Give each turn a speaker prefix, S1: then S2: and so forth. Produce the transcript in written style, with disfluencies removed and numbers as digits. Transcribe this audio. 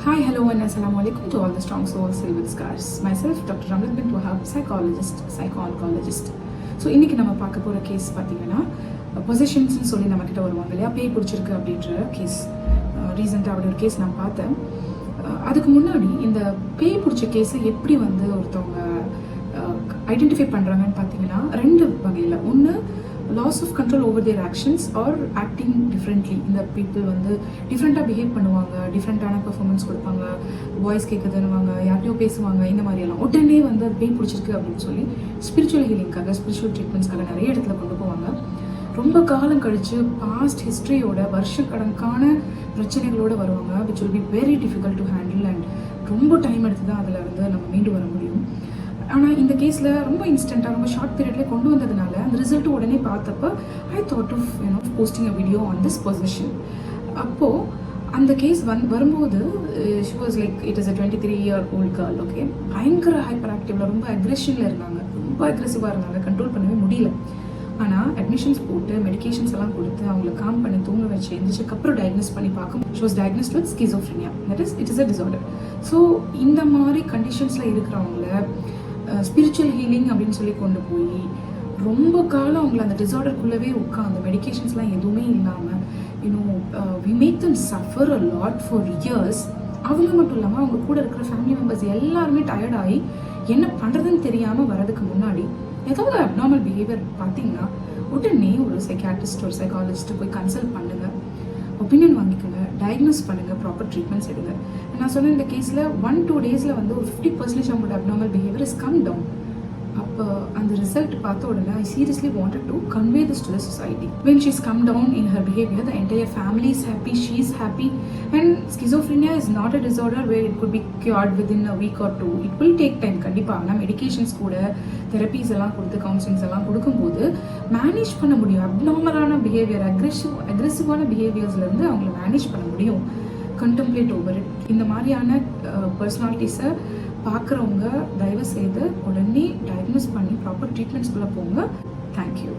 S1: Hi, hello and assalamu alaikum to all the strong souls filled with scars. Myself, Dr. Ramlat bint Wahab, psychologist, psycho-oncologist. So இன்றைக்கி நம்ம பார்க்க போகிற case பார்த்தீங்கன்னா பொசிஷன்ஸ்னு சொல்லி நம்மக்கிட்ட வருவாங்க இல்லையா, பேய் பிடிச்சிருக்கு அப்படின்ற கேஸ். ரீசெண்டாக அப்படி ஒரு கேஸ் நான் பார்த்தேன். அதுக்கு முன்னாடி இந்த பேய் பிடிச்ச கேஸை எப்படி வந்து ஒருத்தவங்க ஐடென்டிஃபை பண்ணுறாங்கன்னு பார்த்தீங்கன்னா ரெண்டு வகையில். ஒன்று, loss of control over their actions or acting differently. இந்த பீப்புள் வந்து டிஃப்ரெண்ட்டாக பிஹேவ் பண்ணுவாங்க, டிஃப்ரெண்ட்டான பெர்ஃபார்மன்ஸ் கொடுப்பாங்க, வாய்ஸ் கேட்குதுன்னுவாங்க, யார்ட்டையோ பேசுவாங்க, இந்த மாதிரியெல்லாம் உடனே வந்து அது பேய் பிடிச்சிருக்கு அப்படின்னு சொல்லி ஸ்பிரிச்சுவல் ஹீலிங்காக, ஸ்பிரிச்சுவல் ட்ரீட்மெண்ட்ஸ்க்காக நிறைய இடத்துல கொண்டு போவாங்க. ரொம்ப காலம் கழித்து பாஸ்ட் ஹிஸ்ட்ரியோட வருஷக்கணக்கான பிரச்சனைகளோடு வருவாங்க, which will be very difficult to handle and ரொம்ப டைம் எடுத்து தான் அதில் இருந்து நம்ம மீண்டு வர முடியும். ஆனால் இந்த கேஸில் ரொம்ப இன்ஸ்டண்ட்டாக ரொம்ப ஷார்ட் பீரியட்லேயே கொண்டு வந்ததுனால அந்த ரிசல்ட்டு உடனே பார்த்தப்போ I thought of posting a video on this position. அப்போது அந்த கேஸ் வரும்போது she was like it is a 23-year-old girl. Okay, பயங்கர ஹைப்பர் ஆக்டிவில் ரொம்ப அக்ரெஷனில் இருந்தாங்க, ரொம்ப அக்ரெசிவாக இருந்தாங்க, கண்ட்ரோல் பண்ணவே முடியல. ஆனால் அட்மிஷன்ஸ் போட்டு மெடிக்கேஷன்ஸ் எல்லாம் கொடுத்து அவங்கள காம் பண்ணி தூங்க வச்சு எழுந்திரிச்சக்கப்புறம் டயக்னோஸ் பண்ணி பார்க்கும் she was diagnosed with schizophrenia, that is it is a disorder. So இந்த மாதிரி கண்டிஷன்ஸில் இருக்கிறவங்கள ஸ்பிரிச்சுவல் ஹீலிங் அப்படின்னு சொல்லி கொண்டு போய் ரொம்ப காலம் அவங்கள அந்த டிசார்டருக்குள்ளவே உட்காந்து மெடிக்கேஷன்ஸ்லாம் எதுவுமே இல்லாமல் we make them suffer a lot for years. அவங்க மட்டும் இல்லாமல் அவங்க கூட இருக்கிற ஃபேமிலி மெம்பர்ஸ் எல்லாருமே டயர்டாகி என்ன பண்ணுறதுன்னு தெரியாமல் வரதுக்கு முன்னாடி ஏதாவது அப்நார்மல் பிஹேவியர் பார்த்தீங்கன்னா உடனே ஒரு சைக்காட்ரிஸ்ட் ஒரு சைக்காலஜிஸ்ட்டு போய் கன்சல்ட் பண்ணுங்கள், ஒப்பீனியன் வாங்கிக்கோங்க, டயக்னோஸ் பண்ணுங்கள், ப்ராப்பர் ட்ரீட்மெண்ட்ஸ் எடுங்க. நான் சொன்ன இந்த கேஸில் 1-2 டேஸில் வந்து ஒரு 50% அவங்களோட abnormal behaviour is come down. அப்போ அந்த ரிசல்ட் பார்த்த உடனே I seriously wanted to convey this to the society. When she's come down in her behaviour, the entire family is happy, she is happy. And schizophrenia is not a disorder where it could be cured within a week or 2. It will take time கண்டிப்பாக. ஆனால் medications கூட therapies எல்லாம் கொடுத்து counsellings எல்லாம் கொடுக்கும்போது manage பண்ண முடியும். அப்நார்மலான behaviour, அக்ரெசிவான பிஹேவியர்ஸ்லேருந்து அவங்கள மேனேஜ் பண்ண முடியும். Contemplate over it. இந்த மாதிரியான பர்சனாலிட்டிஸை பார்க்குறவங்க தயவு செய்து உடனே டயக்னோஸ் பண்ணி ப்ராப்பர் ட்ரீட்மெண்ட்ஸ்குள்ளே போங்க. தேங்க்யூ.